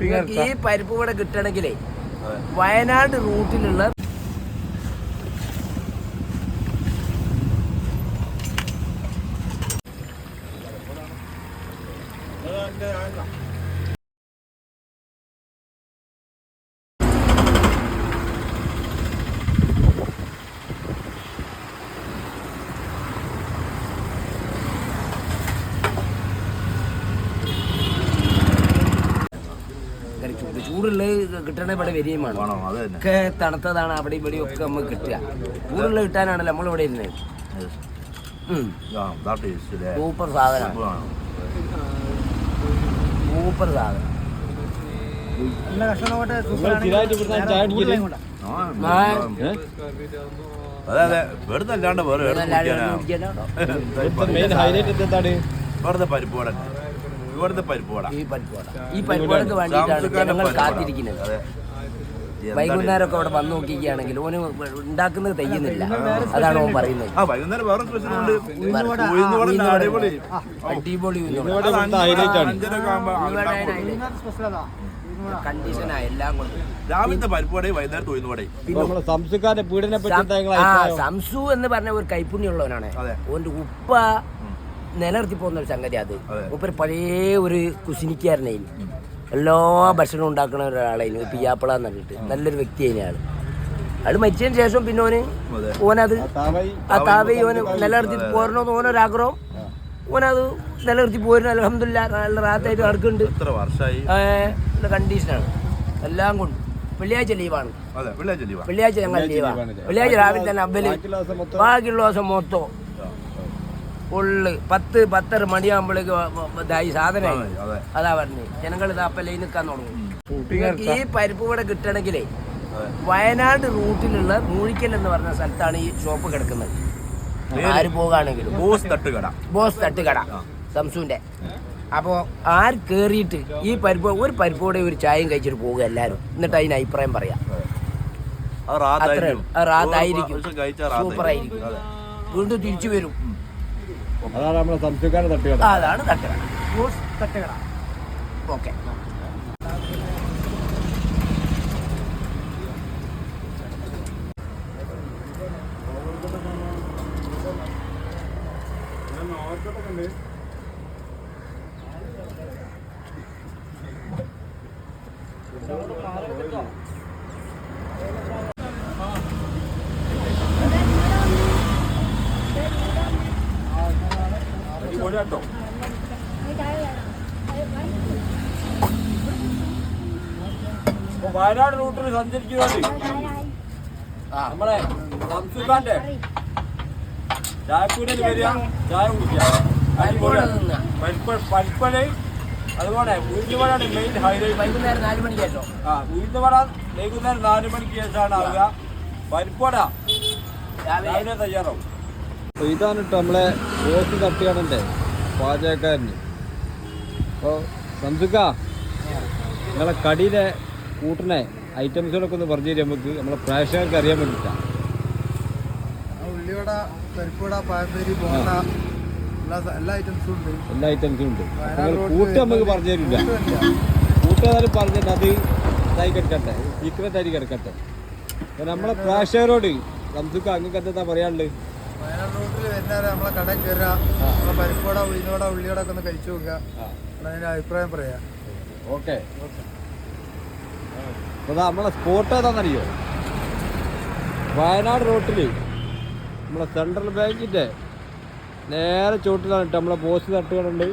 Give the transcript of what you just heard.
ഈ പരിപ്പ് ഇവിടെ കിട്ടണമെങ്കിലേ വയനാട് റൂട്ടിലുള്ള ചൂടുള്ളത് കിട്ടണ ഇവിടെ വരികയുമാണ് ഒക്കെ തണുത്തതാണ് അവിടെ ഇവിടെയും ഒക്കെ നമുക്ക് കിട്ടുക. ചൂടുള്ള കിട്ടാനാണല്ലോ നമ്മളിവിടെ ഇരുന്നത്. സൂപ്പർ സാധനം, സൂപ്പർ സാധനം. ഈ പരിപ്പുവടക്ക് വേണ്ടിയിട്ടാണ് ജനങ്ങൾ കാത്തിരിക്കുന്നത്. വൈകുന്നേരമൊക്കെ അവിടെ വന്ന് നോക്കിക്കുകയാണെങ്കിൽ ഓന് ഉണ്ടാക്കുന്നത് തെയ്യുന്നില്ല. അതാണ് ഓൻ പറയുന്നത്. അടിപൊളി കണ്ടീഷനായ എല്ലാം കൊണ്ട് സംസു എന്ന് പറഞ്ഞ ഒരു കൈപ്പുണ്യമുള്ളവനാണ്. ഓന്റെ ഉപ്പ നിലനിർത്തി പോകുന്ന ഒരു സംഗതി. അത് ഉപ്പ പഴയ ഒരു കുശിനിക്കാരനായിരുന്നു. എല്ലാ ഭക്ഷണവും ഉണ്ടാക്കുന്ന ഒരാളായിരുന്നു പിയാപ്പിള എന്ന് പറഞ്ഞിട്ട്. നല്ലൊരു വ്യക്തിയായിരുന്നു ആള്. അയാൾ മരിച്ചതിന് ശേഷം പിന്നെ ഓനത് ആ താവി ഓന് നിലനിർത്തി പോരണമെന്ന് ഓനൊരാഗ്രഹം. ഓനത് നിലനിർത്തി പോരുന്നു. അൽഹംദുലില്ലാ നല്ല റാത്തായിട്ട് നടക്കുന്നുണ്ട്. നല്ല കണ്ടീഷനാണ് എല്ലാം കൊണ്ട്. വെള്ളിയാഴ്ച ലീവാണ്. വെള്ളിയാഴ്ച ഞങ്ങൾ ലീവാണ്. വെള്ളിയാഴ്ച രാവിലെ തന്നെ അവല് ബാക്കിയുള്ള ദിവസം മൊത്തം ഫുള്ള് 10-10:30 മണിയാകുമ്പോഴേക്ക് ഇതായി സാധനമായി. അതാ പറഞ്ഞു ജനങ്ങൾ ഇതാപ്പല്ലേ നിൽക്കാൻ തുടങ്ങും. ഈ പരിപ്പ് ഇവിടെ കിട്ടണമെങ്കിലേ വയനാട് റൂട്ടിലുള്ള മൂഴിക്കൽ എന്ന് പറഞ്ഞ സ്ഥലത്താണ് ഈ ഷോപ്പ് കിടക്കുന്നത്. ആര് പോകാണെങ്കിലും ബോസ് തട്ടുകട സംസുവിന്റെ. അപ്പോൾ ആര് കയറിയിട്ട് ഈ ഒരു പരിപ്പോടെ ഒരു ചായയും കഴിച്ചിട്ട് പോകുക എല്ലാവരും. എന്നിട്ട് അതിന് അഭിപ്രായം പറയാം. റാത്തായിരിക്കും, സൂപ്പറായിരിക്കും. വീണ്ടും തിരിച്ചു വരും. അതാണ് നമ്മുടെ സംസ്കാര തട്ടുകട. അതാണ് തട്ടുകട, ബോസ് തട്ടുകട. ഓക്കെ. വയനാട് റൂട്ടിൽ സഞ്ചരിക്കുന്നത് നമ്മളെ സംസ്കാരന്റെ ചായപ്പീടിയിൽ വരിക, ചായ കുടിക്കുക, പരിപ്പട. അതുപോലെ ഉഴുന്നുവടയാണ് മെയിൻ ഹൈലൈറ്റ്. വൈകുന്നേരം 4 മണിക്ക് ശേഷം ഉഴുന്നുവട വൈകുന്നേരം 4 മണിക്ക് ശേഷമാണ് ആവുക. പരിപ്പട രാവിലെ തയ്യാറാവും. അപ്പോൾ ഇതാണ് കേട്ടോ നമ്മളെ ബോസ് തട്ടുകടൻ്റെ പാചകക്കാരന്. അപ്പോൾ സംസുക്ക നിങ്ങളെ കടിയിലെ കൂട്ടിനെ ഐറ്റംസുകളൊക്കെ ഒന്ന് പറഞ്ഞു തരും നമുക്ക്, നമ്മളെ പ്രേക്ഷകർക്ക് അറിയാൻ വേണ്ടിയിട്ടാണ്. ഉള്ളിവട, പരിപ്പുവട, പഴംപൊരി, ബോണ്ട, എല്ലാ ഐറ്റംസും ഉണ്ട്. എല്ലാ ഐറ്റംസും ഉണ്ട്. നിങ്ങൾ കൂട്ട് നമുക്ക് പറഞ്ഞു തരില്ല. കൂട്ട് ഏതായാലും പറഞ്ഞിട്ട് അത് ഇതായി കിടക്കട്ടെ, സീക്രറ്റ് ആയി കിടക്കട്ടെ. അപ്പോൾ നമ്മളെ പ്രേക്ഷകരോട് സംസുക്ക അങ്ങക്ക് എന്താ പറയാനുള്ളത്? വയനാട് റൂട്ടിൽ വരുന്നവരെ നമ്മളെ കടയിൽ കയറുക, നമ്മളെ പരിപ്പുവട, ഉഴുന്നുവട, ഉള്ളിവട ഒക്കെ ഒന്ന് കഴിച്ചു നോക്കുക, അതിൻ്റെ അഭിപ്രായം പറയാം. ഓക്കെ. അപ്പോൾ നമ്മളെ സ്പോട്ട് ഏതാണെന്നറിയോ? വയനാട് റോട്ടിൽ നമ്മളെ സെൻട്രൽ ബാങ്കിൻ്റെ നേരെ ചോട്ടിലാണ് കേട്ടോ നമ്മളെ ബോസ് തട്ടുകടയുണ്ട്.